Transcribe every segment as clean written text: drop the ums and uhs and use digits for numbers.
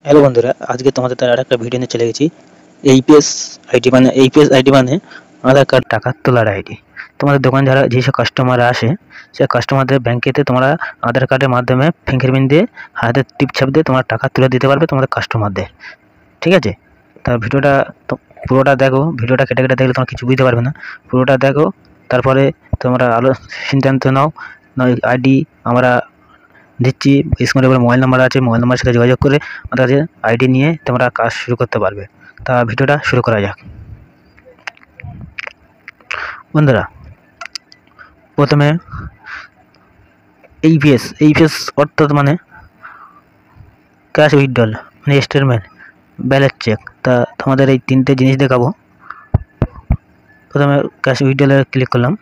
Hello বন্ধুরা, আজকে তোমাদের তার আরেকটা ভিডিও নিয়ে চলে গেছি। এইপিএস আইডি মানে আধার কার্ড টাকা তোলার আইডি। তোমাদের দোকান যারা যেসব কাস্টমার আসে, সে কাস্টমারদের ব্যাংকেতে তোমরা আধার কার্ডের মাধ্যমে ফিঙ্গারপ্রিন্ট দিয়ে হাতের টিপছাপ দিয়ে তোমরা টাকা তুলে দিতে পারবে তোমাদের কাস্টমারদের। ঠিক আছে? তা ভিডিওটা পুরোটা দেখো। ভিডিওটা কেটে কেটে দেখলে তোমরা কিছু বুঝতে পারবে না। পুরোটা দেখো, তারপরে তোমরা সিদ্ধান্ত নাও। আইডি আমরা দিচ্ছি, স্ক্রিনের উপরে মোবাইল নাম্বার আছে, মোবাইল নাম্বারের সাথে যোগাযোগ করে আমাদের কাছে আইডি নিয়ে তোমরা কাজ শুরু করতে পারবে। তা ভিডিওটা শুরু করা যাক। বন্ধুরা, প্রথমে এইপিএস অর্থাৎ মানে ক্যাশ উইথড্রল মানে স্টেটমেন্ট, ব্যালেন্স চেক। তা তোমাদের এই তিনটে জিনিস দেখাবো। প্রথমে ক্যাশ উইথড্রলে ক্লিক করলাম।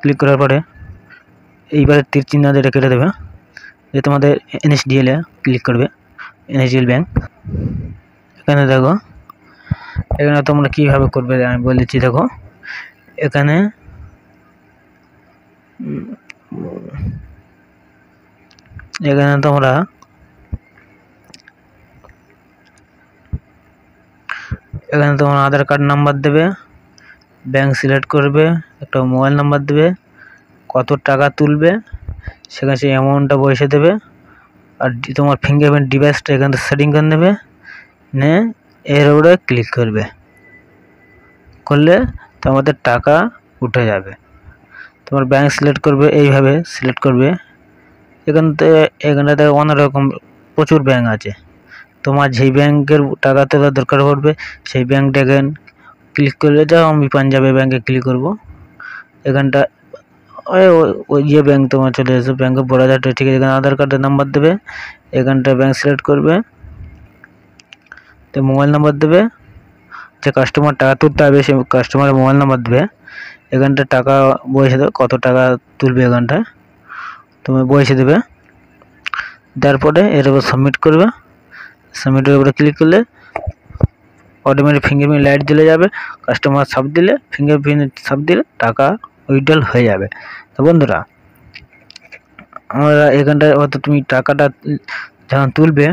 ক্লিক করার পরে এইবারে তীর চিহ্ন যেটা কেটে দেবে, যে তোমাদের এনএসডিএল এ ক্লিক করবে, এনএসডিএল ব্যাংক। এখানে দেখো, এখানে তোমরা কীভাবে করবে আমি বলেছি। দেখো, এখানে তোমরা আধার কার্ড নাম্বার দেবে, ব্যাংক সিলেক্ট করবে, একটা মোবাইল নাম্বার দেবে, কত টাকা তুলবে সেখানে সেই অ্যামাউন্টটা বসে দেবে, আর তোমার ফিঙ্গারপ্রিন্ট ডিভাইসটা এখান থেকে সেটিং করে নেবে, নিয়ে এর উপরে ক্লিক করলে তোমাদের টাকা উঠে যাবে। তোমার ব্যাংক সিলেক্ট করবে, এইভাবে সিলেক্ট করবে। এখানটাতে অনেক রকম প্রচুর ব্যাংক আছে। তোমার যেই ব্যাংকের টাকা তোলার দরকার পড়বে সেই ব্যাংকটা এখানে ক্লিক করলে, যাও আমি পাঞ্জাবে ব্যাংকে ক্লিক করব। এখানটা ওই যে ব্যাংক তোমার চলে এসে ব্যাংক অফ বরোদা। ঠিক আছে, এখানে আধার কার্ডের নাম্বার দেবে, এখানটা ব্যাংক সিলেক্ট করবে, তো মোবাইল নাম্বার দেবে, যে কাস্টমার টাকা তুলতে হবে সেই কাস্টমারের মোবাইল নাম্বার দেবে, এখানটা টাকা বসে দেবে, কত টাকা তুলবে এখানটা তুমি বসে দেবে। তারপরে এর উপর সাবমিট করবে। সাবমিটের উপরে ক্লিক করলে অটোমেটিক ফিঙ্গারপ্রিন্ট লাইট জ্বলে যাবে। কাস্টমার ছাপ দিলে, ফিঙ্গারপ্রিন্ট ছাপ দিলে টাকা উইথড্রল হয়ে যাবে। তো বন্ধুরা, আমরা এখানটায় হয়তো তুমি টাকাটা যখন তুলবে,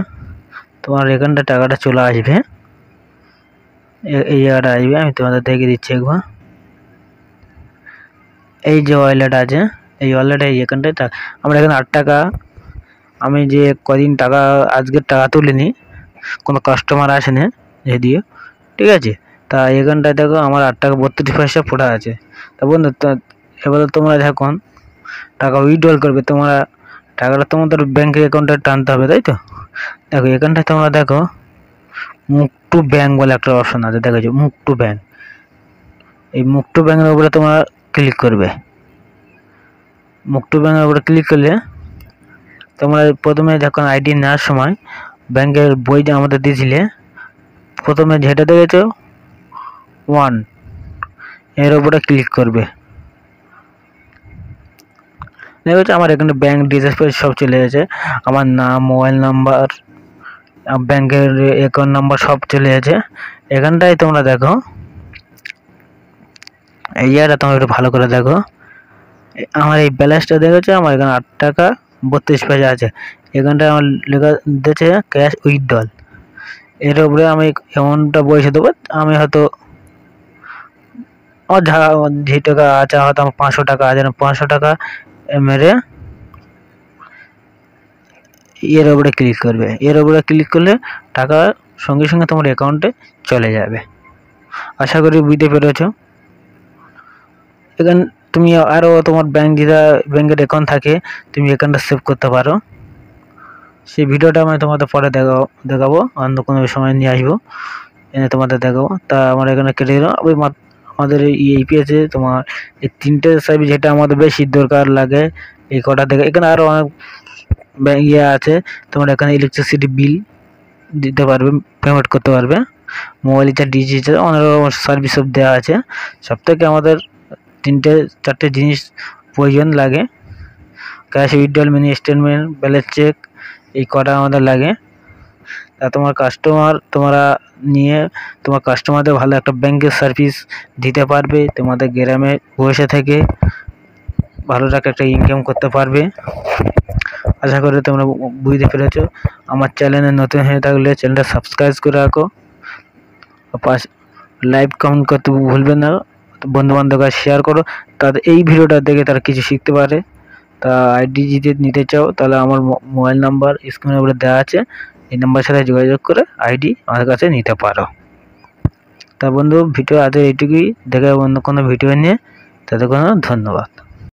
তোমার এখানটা টাকাটা চলে আসবে, এই জায়গাটা আসবে। আমি তোমাদের দেখে দিচ্ছি একবার। এই যে ওয়ালেট আছে, এই ওয়ালেটে এখানটায় আমরা এখানে 8 টাকা, আমি যে কদিন টাকা আজকের টাকা তুলিনি, কোনো কাস্টমার আসেনি যে দিয়ে, ঠিক আছে। তা এখানটায় দেখো আমার 8 টাকা 32 পয়সা পড়া আছে। তা বন্ধু, এবারে তোমরা যখন টাকা উইথড্রল করবে, তোমরা টাকাটা তোমাদের ব্যাংকের অ্যাকাউন্টে টানতে হবে, তাই তো। দেখো এখানটায় তোমরা দেখো মুভ টু ব্যাংক বলে একটা অপশন আছে, দেখেছো মুভ টু ব্যাংক। এই মুভ টু ব্যাংকের উপরে তোমরা ক্লিক করবে। মুভ টু ব্যাংকের উপরে ক্লিক করলে তোমরা প্রথমে যখন আইডি নেওয়ার সময় ব্যাংকের বই যে আমাদের দিয়েছিলে, প্রথমে যেটা দেখেছো 1, এর উপরে ক্লিক করবে। দেখেছো আমার এখানে ব্যাংক ডিটেলস সব চলে গেছে, আমার নাম, মোবাইল নাম্বার, ব্যাংকের অ্যাকাউন্ট নাম্বার সব চলে গেছে। এখানটায় তোমরা দেখো, এই জায়গাটা তোমরা একটু ভালো করে দেখো। আমার এই ব্যালেন্সটা দেখেছো, আমার এখানে 8 টাকা 32 পয়সা আছে। এখানটায় আমার লেখা দিয়েছে ক্যাশ উইথড্রল। এর উপরে আমি অ্যামাউন্টটা বসে দেবো। আমি হয়তো যে টাকা আছে, হয়তো আমার 500 টাকা আছে, 500 টাকা মেরে এর উপরে ক্লিক করবে। এর উপরে ক্লিক করলে টাকা সঙ্গে সঙ্গে তোমার অ্যাকাউন্টে চলে যাবে। আশা করি বুঝতে পেরেছো। এখানে তুমি আরও তোমার ব্যাংকের অ্যাকাউন্ট থাকে, তুমি অ্যাকাউন্টটা সেভ করতে পারো। সেই ভিডিওটা আমি তোমাদের পরে দেখাবো, অন্য কোনো সময় নিয়ে আসবো, এনে তোমাদের দেখাবো। তা আমার এখানে কেটে দিলাম। আমাদের এইপিএসে তোমার এই 3টে সার্ভিস যেটা আমাদের বেশি দরকার লাগে, এই কটা থেকে। এখানে আরও অনেক আছে। তোমরা এখানে ইলেকট্রিসিটি বিল দিতে পারবে, পেমেন্ট করতে পারবে, মোবাইল রিচার্জ, ডিজি রিচার্জ, অনেক রকম সার্ভিস সব দেওয়া আছে। সব থেকে আমাদের 3-4টে জিনিস প্রয়োজন লাগে: cash withdrawal, mini statement, balance check, এই কটা আমাদের লাগে। তা তোমরা নিয়ে তোমার কাস্টমারদের ভালো একটা ব্যাংকের সার্ভিস দিতে পারবে, তোমাদের গ্রামে বসে থেকে ভালো টাকা একটা ইনকাম করতে পারবে। আশা করি তোমরা বুঝতে পেরেছো। আমার চ্যানেলে নতুন হয়ে থাকলে চ্যানেলটা সাবস্ক্রাইব করে রাখো, লাইক কমেন্ট করতে ভুলবে না, বন্ধু বান্ধবরা শেয়ার করো, তাদের এই ভিডিওটা দেখে তারা কিছু শিখতে পারে। তা আইডি যদি নিতে চাও তাহলে আমার মোবাইল নাম্বার স্ক্রিনের উপরে দেওয়া আছে, এই নাম্বার সাথে যোগাযোগ করে আইডি আমার কাছে নিতে পারো। তা বন্ধু ভিডিও আজ এইটুকুই, দেখা অন্য কোনো ভিডিও নিয়ে, তাদের কোনো ধন্যবাদ।